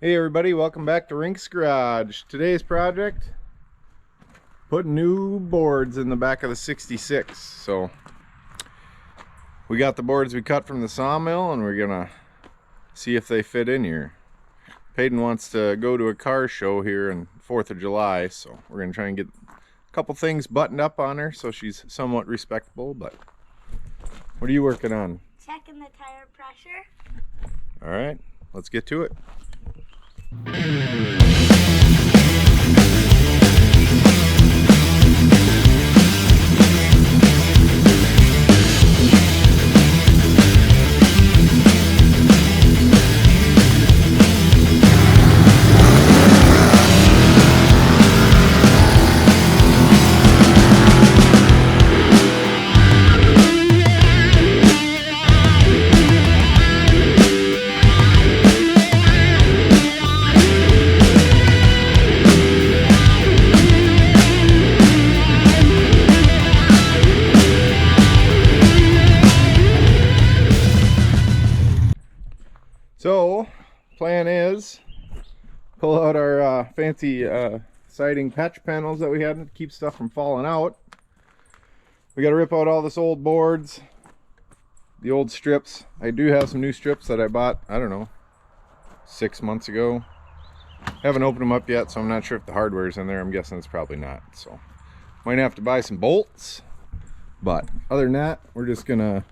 Hey everybody, welcome back to Rink's Garage. Today's project, putting new boards in the back of the 66. So we got the boards we cut from the sawmill and we're gonna see if they fit in here. Peyton wants to go to a car show here on 4th of July, so we're gonna try and get a couple things buttoned up on her so she's somewhat respectable. But what are you working on? Checking the tire pressure. All right, let's get to it. So, plan is pull out our fancy siding patch panels that we had to keep stuff from falling out. We got to rip out all this old boards, the old strips. I do have some new strips that I bought, I don't know, 6 months ago. Haven't opened them up yet, so I'm not sure if the hardware's in there. I'm guessing it's probably not. So, might have to buy some bolts. But other than that, we're just gonna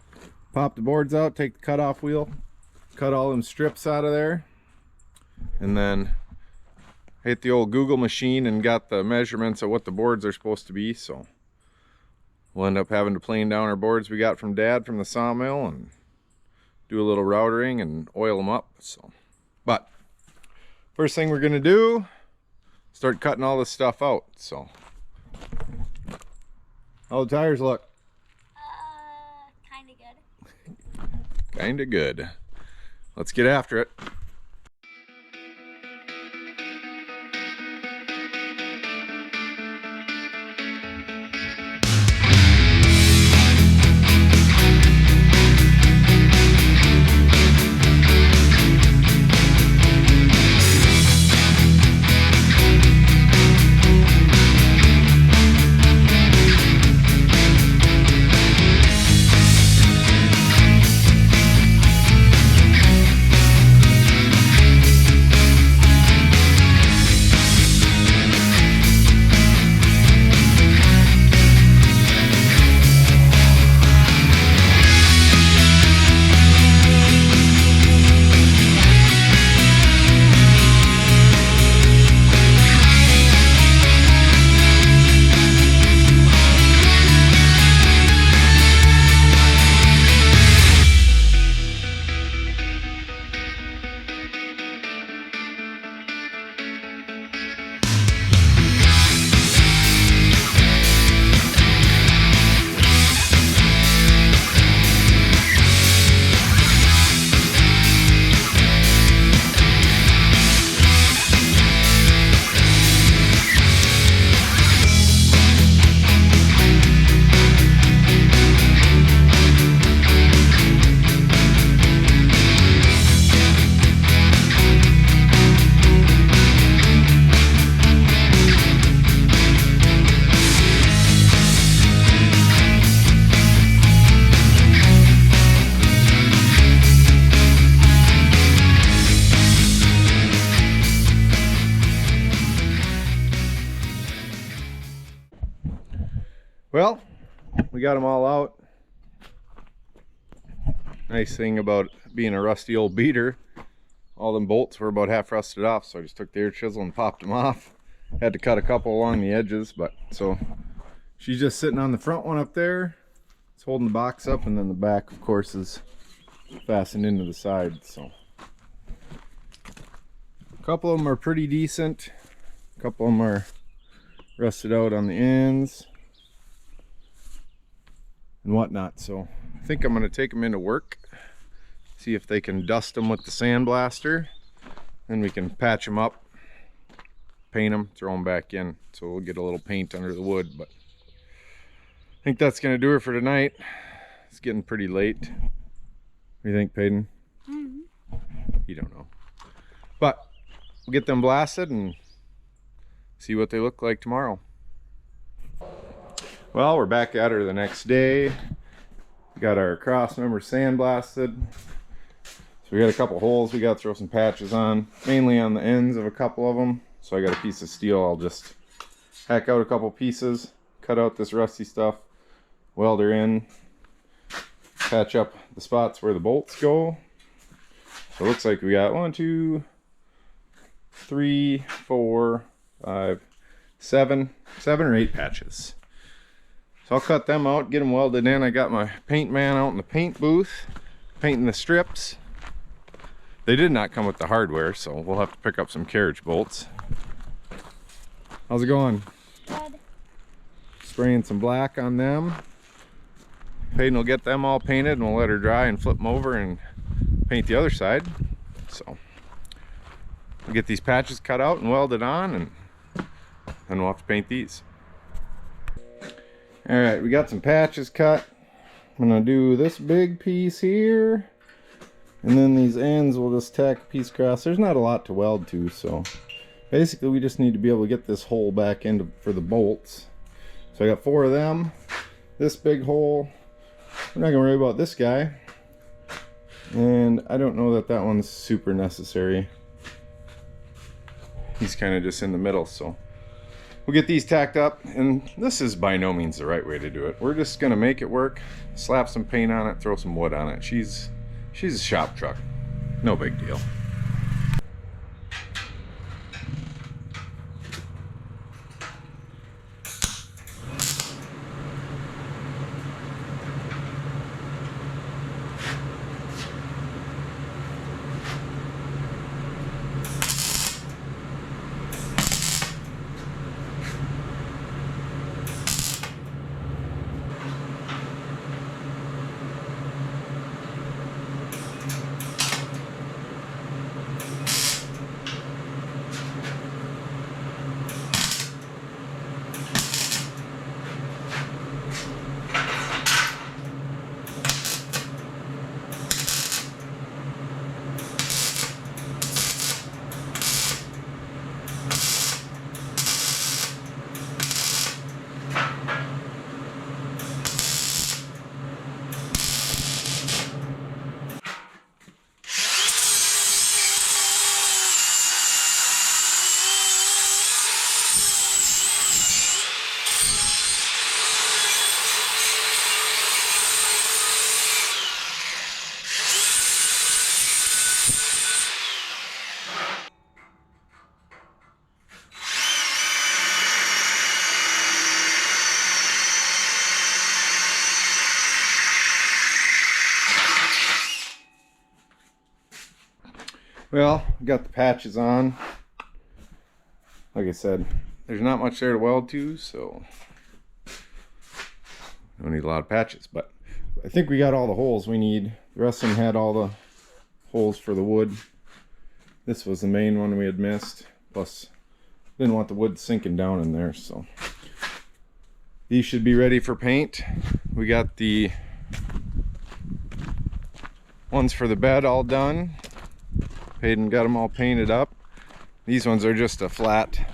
pop the boards out, take the cutoff wheel, cut all them strips out of there, and then hit the old Google machine and got the measurements of what the boards are supposed to be. So we'll end up having to plane down our boards we got from Dad from the sawmill and do a little routering and oil them up. So, but first thing we're gonna do, start cutting all this stuff out. So how the tires look? Kinda good. Kinda good. Let's get after it. Well, we got them all out. Nice thing about being a rusty old beater, all them bolts were about half rusted off, so I just took the air chisel and popped them off. Had to cut a couple along the edges, but so she's just sitting on the front one up there. It's holding the box up, and then the back, of course, is fastened into the side. So a couple of them are pretty decent. A couple of them are rusted out on the ends and whatnot. So I think I'm going to take them into work, see if they can dust them with the sandblaster, then we can patch them up, paint them, throw them back in, so we'll get a little paint under the wood. But I think that's going to do it for tonight. It's getting pretty late. What do you think, Peyton? You don't know. But we'll get them blasted and see what they look like tomorrow. Well, we're back at her the next day. We got our cross member sandblasted. So we got a couple holes we got to throw some patches on, mainly on the ends of a couple of them. So I got a piece of steel. I'll just hack out a couple pieces, cut out this rusty stuff, weld her in, patch up the spots where the bolts go. So it looks like we got 1, 2, 3, 4, 5, 7 or 8 patches. So I'll cut them out, get them welded in. I got my paint man out in the paint booth, painting the strips. They did not come with the hardware, so we'll have to pick up some carriage bolts. How's it going? Good. Spraying some black on them. Peyton will get them all painted and we'll let her dry and flip them over and paint the other side. So we'll get these patches cut out and welded on, and then we'll have to paint these. All right, we got some patches cut. I'm gonna do this big piece here, and then these ends we'll just tack a piece across. There's not a lot to weld to, so basically we just need to be able to get this hole back in for the bolts. So I got 4 of them. This big hole, we're not gonna worry about this guy, and I don't know that that one's super necessary. He's kind of just in the middle, so we'll get these tacked up. And this is by no means the right way to do it. We're just gonna make it work, slap some paint on it, throw some wood on it. She's a shop truck, no big deal. Well, got the patches on. Like I said, there's not much there to weld to, so don't need a lot of patches, but I think we got all the holes we need. The rest of them had all the holes for the wood. This was the main one we had missed, plus didn't want the wood sinking down in there, so these should be ready for paint. We got the ones for the bed all done. Hayden got them all painted up. These ones are just a flat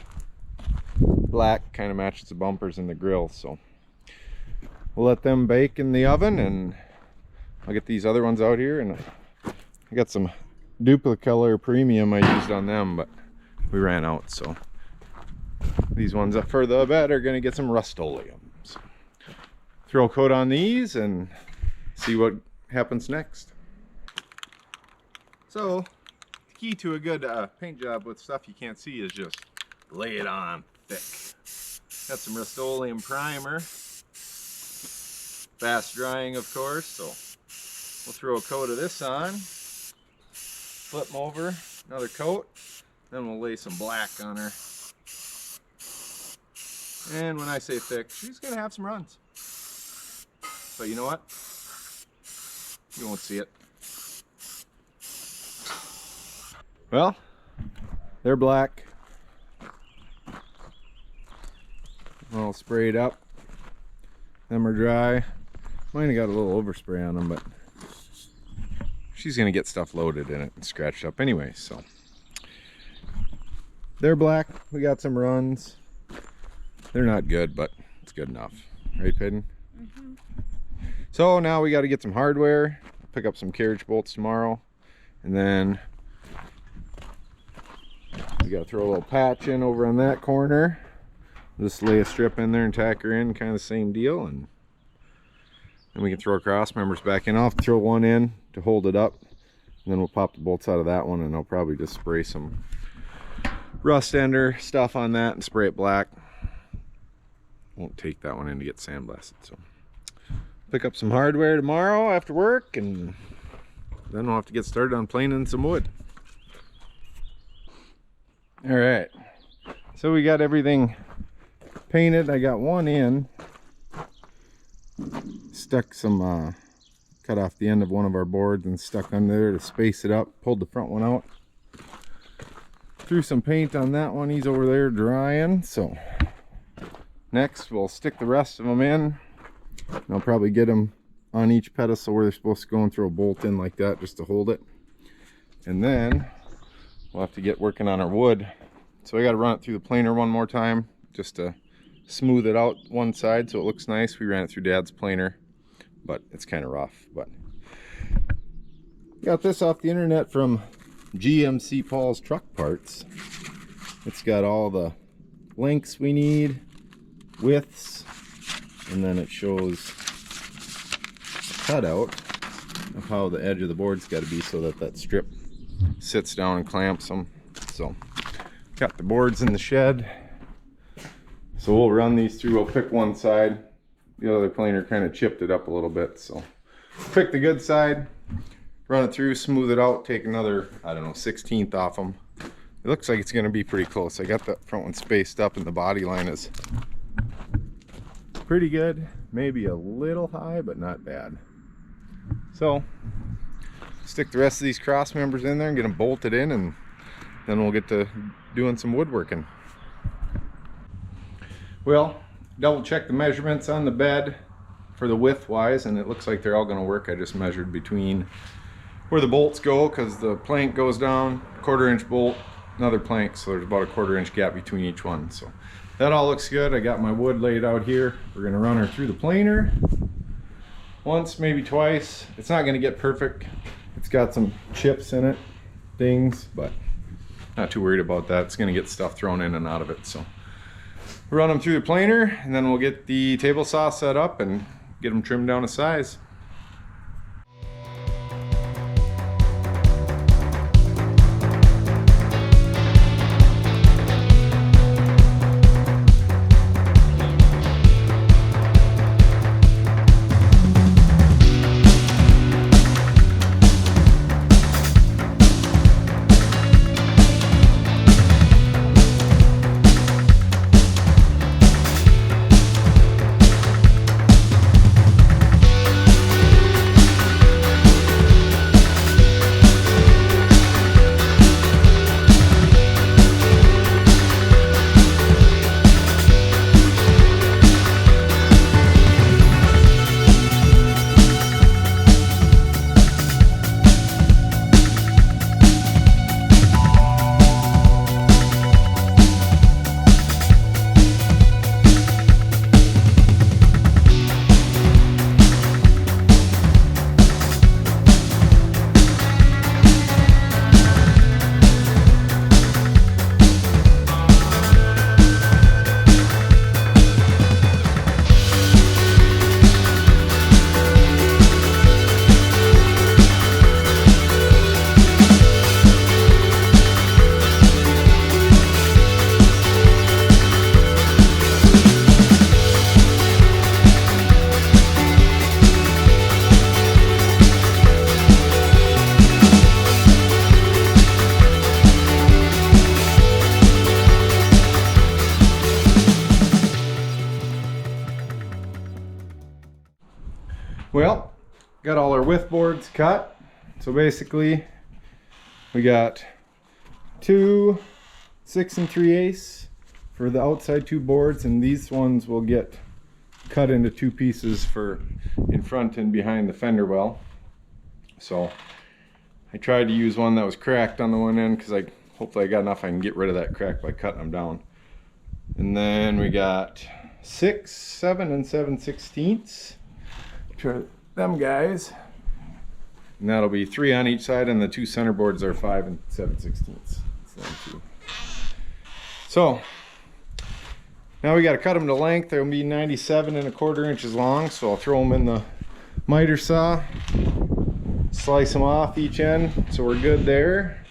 black, kind of matches the bumpers and the grill, so we'll let them bake in the oven, and I'll get these other ones out here. And I got some Duplicolor Premium I used on them, but we ran out, so these ones up for the bed are going to get some Rust-Oleum. So throw a coat on these and see what happens next. So the key to a good paint job with stuff you can't see is just lay it on thick. Got some Rust-Oleum primer, fast drying of course, so we'll throw a coat of this on, flip them over, another coat, then we'll lay some black on her. And when I say thick, she's gonna have some runs, but you know what, you won't see it. Well, they're black, all sprayed up. Them are dry. Might have got a little overspray on them, but she's gonna get stuff loaded in it and scratched up anyway, so They're black. We got some runs. They're not good, but it's good enough. Right, Peyton? Mm-hmm. So now we got to get some hardware, pick up some carriage bolts tomorrow, and then we got to throw a little patch in over on that corner. Just lay a strip in there and tack her in, kind of the same deal, and then we can throw our cross members back in. I'll have to throw one in to hold it up, and then we'll pop the bolts out of that one, and I'll probably just spray some rust ender stuff on that and spray it black. Won't take that one in to get sandblasted. So pick up some hardware tomorrow after work, and then we'll have to get started on planing some wood. All right, so we got everything painted. I got one in, stuck some cut off the end of one of our boards and stuck under there to space it up, pulled the front one out, threw some paint on that one. He's over there drying. So next we'll stick the rest of them in, and I'll probably get them on each pedestal where they're supposed to go and throw a bolt in like that just to hold it. And then we'll have to get working on our wood. So I got to run it through the planer one more time just to smooth it out one side so it looks nice. We ran it through Dad's planer, but it's kind of rough. But got this off the internet from GMC Paul's Truck Parts. It's got all the lengths we need, widths, and then it shows a cutout of how the edge of the board's got to be so that that strip sits down and clamps them. So got the boards in the shed, so we'll run these through. We'll pick one side, the other planer kind of chipped it up a little bit, so pick the good side, run it through, smooth it out, take another, I don't know, 1/16 off them. It looks like it's going to be pretty close. I got that front one spaced up and the body line is pretty good, maybe a little high but not bad. So stick the rest of these cross members in there and get them bolted in, and then we'll get to doing some woodworking. Well, double check the measurements on the bed for the width wise, and it looks like they're all going to work. I just measured between where the bolts go, because the plank goes down, 1/4 inch bolt, another plank, so there's about a 1/4 inch gap between each one. So that all looks good. I got my wood laid out here. We're going to run her through the planer once, maybe twice. It's not going to get perfect. It's got some chips in it, things, but not too worried about that. It's going to get stuff thrown in and out of it. So run them through the planer, and then we'll get the table saw set up and get them trimmed down to size. Well, got all our width boards cut. So basically we got 2 6 3/8 for the outside 2 boards, and these ones will get cut into 2 pieces for in front and behind the fender well. So I tried to use one that was cracked on the one end because I hopefully I got enough I can get rid of that crack by cutting them down. And then we got 6, 7, and 7/16. Try them guys. And that'll be 3 on each side, and the 2 center boards are 5 and 7/16. So now we got to cut them to length. They'll be 97 1/4 inches long, so I'll throw them in the miter saw, slice them off each end, so we're good there.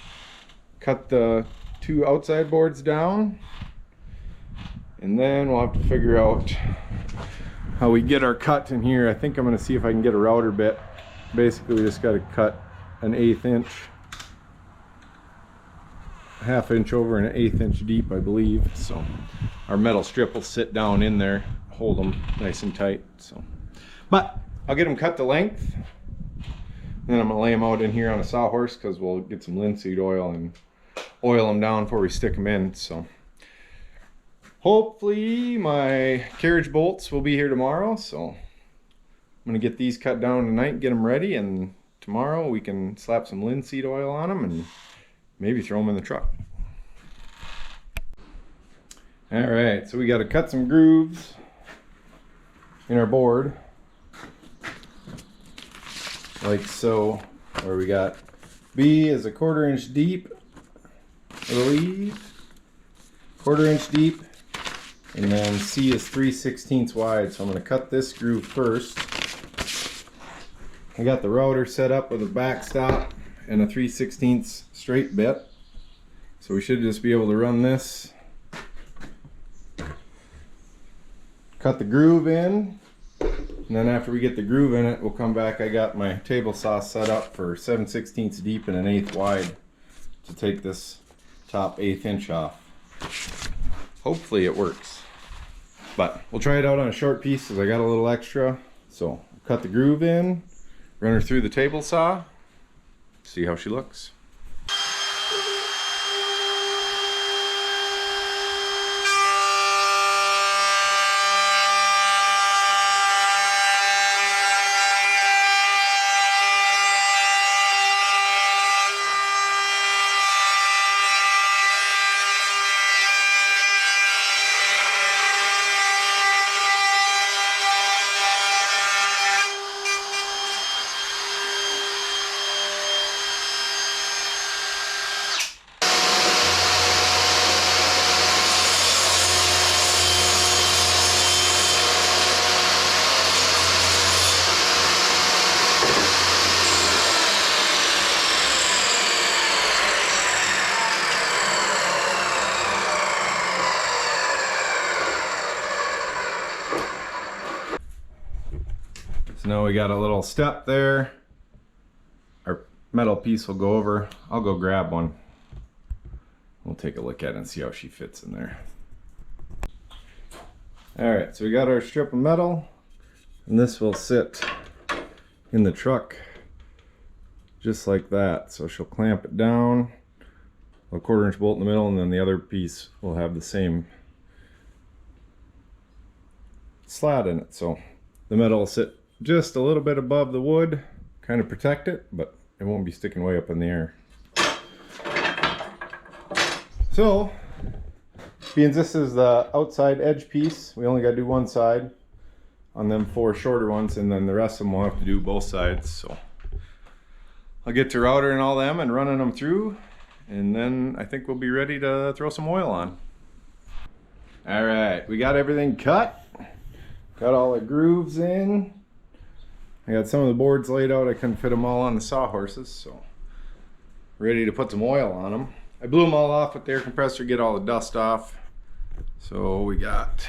Cut the 2 outside boards down, and then we'll have to figure out how we get our cut in here. I think I'm going to see if I can get a router bit. Basically, we just got to cut an 1/8 inch, a 1/2 inch over and an 1/8 inch deep, I believe. So our metal strip will sit down in there, hold them nice and tight. So, but I'll get them cut to length. Then I'm gonna lay them out in here on a sawhorse because we'll get some linseed oil and oil them down before we stick them in. So hopefully my carriage bolts will be here tomorrow. So I'm gonna get these cut down tonight, get them ready, and tomorrow we can slap some linseed oil on them and maybe throw them in the truck. All right, so we got to cut some grooves in our board, like so, where we got B is a 1/4 inch deep, I believe, 1/4 inch deep, and then C is 3/16 wide. So I'm going to cut this groove first. I got the router set up with a backstop and a 3/16 straight bit, so we should just be able to run this, cut the groove in, and then after we get the groove in it, we'll come back. I got my table saw set up for 7/16 deep and an 1/8 wide to take this top 1/8 inch off. Hopefully it works, but we'll try it out on a short piece because I got a little extra. So cut the groove in, run her through the table saw, see how she looks. So now we got a little step there. Our metal piece will go over. I'll go grab one. We'll take a look at it and see how she fits in there. All right, so we got our strip of metal, and this will sit in the truck just like that. So she'll clamp it down, a 1/4 inch bolt in the middle, and then the other piece will have the same slat in it. So the metal will sit just a little bit above the wood, kind of protect it, but it won't be sticking way up in the air. So, being this is the outside edge piece, we only got to do one side on them 4 shorter ones, and then the rest of them we'll have to do both sides. So I'll get to router and all them and running them through, and then I think we'll be ready to throw some oil on. All right, we got everything cut. Got all the grooves in. I got some of the boards laid out. I couldn't fit them all on the sawhorses, so ready to put some oil on them. I blew them all off with the air compressor, get all the dust off. So we got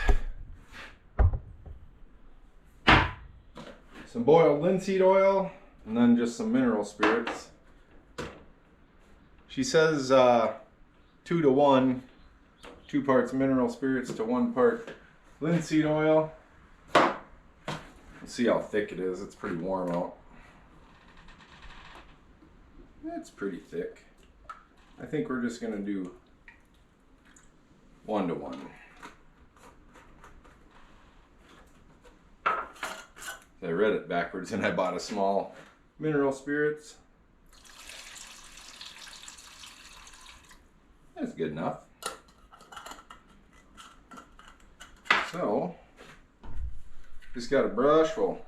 some boiled linseed oil and then just some mineral spirits. She says 2 to 1, 2 parts mineral spirits to 1 part linseed oil. Let's see how thick it is. It's pretty warm out. It's pretty thick. I think we're just gonna do 1 to 1. I read it backwards and I bought a small mineral spirits. good enough. So, just got a brush. We'll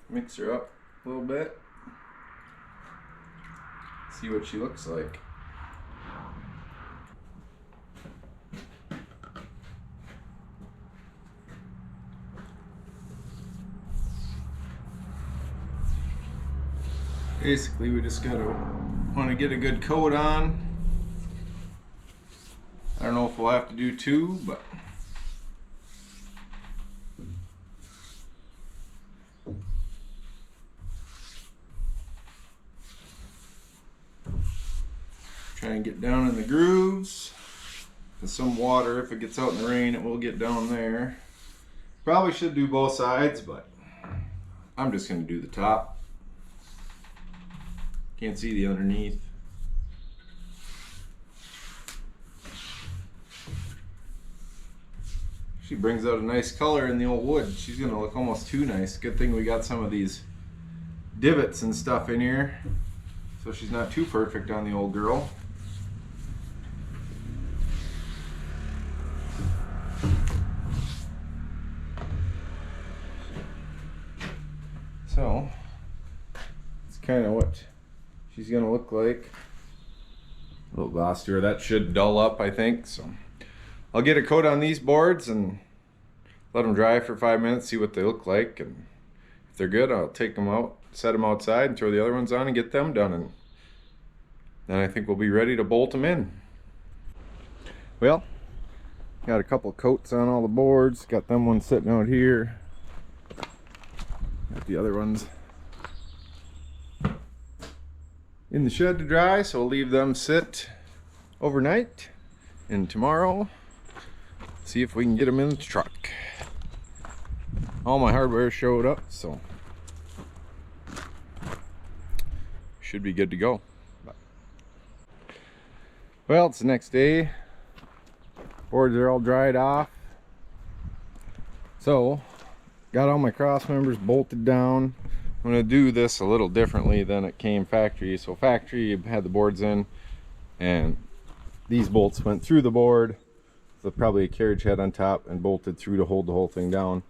mix her up a little bit. See what she looks like. Basically, we just want to get a good coat on. I don't know if we'll have to do two, but try and get down in the grooves. And some water, if it gets out in the rain, it will get down there. Probably should do both sides, but I'm just going to do the top. Can't see the underneath. She brings out a nice color in the old wood. She's gonna look almost too nice. Good thing we got some of these divots and stuff in here, so she's not too perfect on the old girl. So it's kind of what she's gonna look like. A little gloss to her. That should dull up, I think. So I'll get a coat on these boards and let them dry for 5 minutes, see what they look like, and if they're good, I'll take them out, set them outside, and throw the other ones on and get them done, and then I think we'll be ready to bolt them in. Well, got a couple coats on all the boards. Got them ones sitting out here. Got the other ones in the shed to dry, so we'll leave them sit overnight, and tomorrow see if we can get them in the truck. All my hardware showed up, so should be good to go. Well, it's the next day. Boards are all dried off, so got all my cross members bolted down. I'm going to do this a little differently than it came factory. So factory had the boards in, and these bolts went through the board with probably a carriage head on top and bolted through to hold the whole thing down.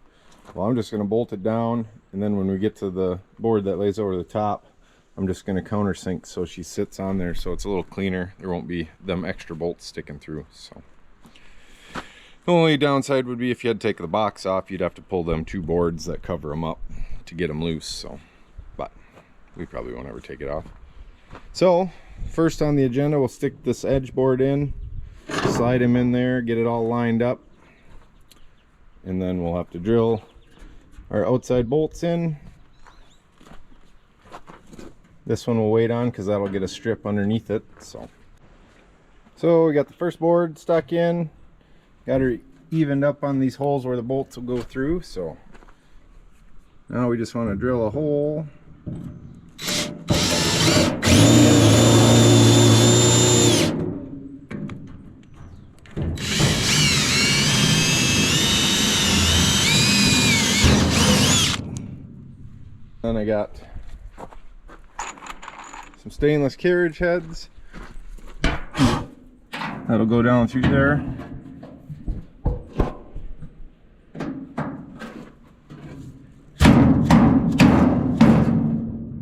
Well, I'm just going to bolt it down, and then when we get to the board that lays over the top, I'm just going to countersink so she sits on there, so it's a little cleaner. There won't be them extra bolts sticking through. So the only downside would be if you had to take the box off, you'd have to pull them two boards that cover them up to get them loose. So, but we probably won't ever take it off. So first on the agenda, we'll stick this edge board in, slide him in there, get it all lined up, and then we'll have to drill our outside bolts in. This one we'll wait on because that'll get a strip underneath it. So we got the first board stuck in, got her evened up on these holes where the bolts will go through. So now we just want to drill a hole. Then I got some stainless carriage heads that'll go down through there.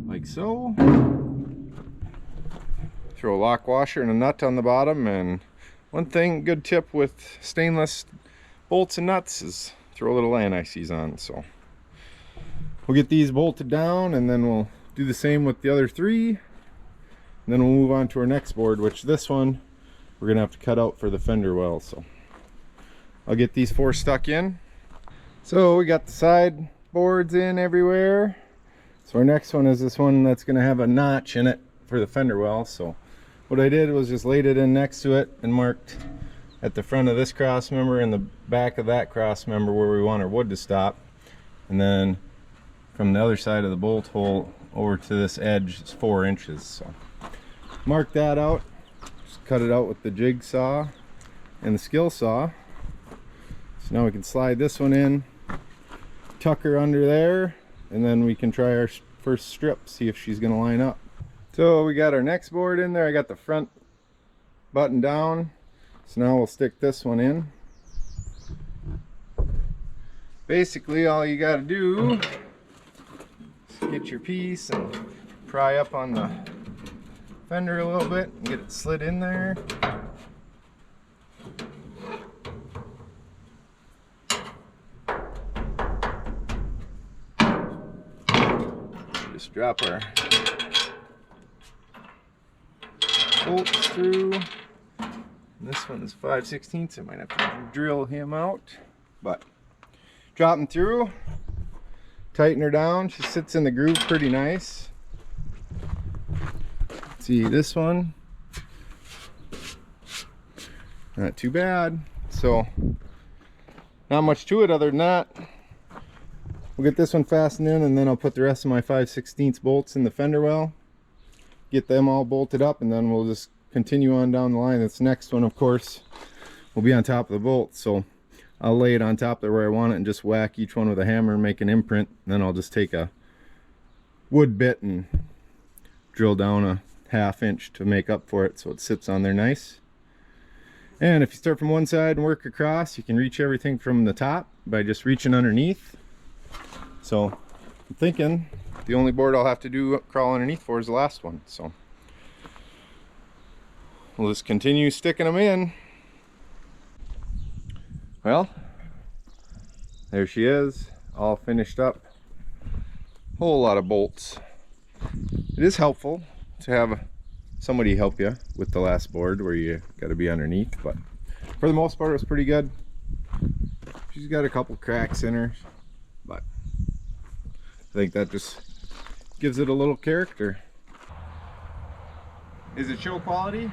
Like so. Throw a lock washer and a nut on the bottom, and one thing, good tip with stainless bolts and nuts is throw a little anti-seize on. So we'll get these bolted down, and then we'll do the same with the other three, and then we'll move on to our next board, which this one we're gonna have to cut out for the fender well. So I'll get these four stuck in. So we got the side boards in everywhere. So our next one is this one that's gonna have a notch in it for the fender well. So what I did was just laid it in next to it and marked at the front of this cross member and the back of that cross member where we want our wood to stop, and then from the other side of the bolt hole over to this edge is 4 inches. So mark that out, just cut it out with the jigsaw and the skill saw. So now we can slide this one in, tuck her under there, and then we can try our first strip, see if she's gonna line up. So we got our next board in there. I got the front button down. So now we'll stick this one in. Basically all you got to do is get your piece and pry up on the fender a little bit and get it slid in there. Just drop our bolts through. And this one is 5/16, I might have to drill him out, but drop them through, tighten her down. She sits in the groove pretty nice. See this one, not too bad. So not much to it other than that. We'll get this one fastened in, and then I'll put the rest of my 5/16 bolts in the fender well, get them all bolted up, and then we'll just continue on down the line. This next one, of course, will be on top of the bolt, so I'll lay it on top there where I want it and just whack each one with a hammer and make an imprint. And then I'll just take a wood bit and drill down a 1/2 inch to make up for it so it sits on there nice. And if you start from one side and work across, you can reach everything from the top by just reaching underneath. So I'm thinking the only board I'll have to do crawl underneath for is the last one. So we'll just continue sticking them in. Well, there she is, all finished up. Whole lot of bolts. It is helpful to have somebody help you with the last board where you got to be underneath, but for the most part it was pretty good. She's got a couple cracks in her, but I think that just gives it a little character. Is it show quality?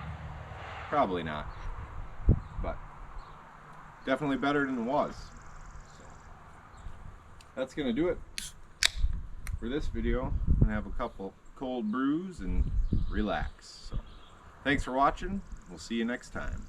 Probably not, but definitely better than it was. So that's gonna do it for this video. I'm gonna have a couple cold brews and relax. So thanks for watching. We'll see you next time.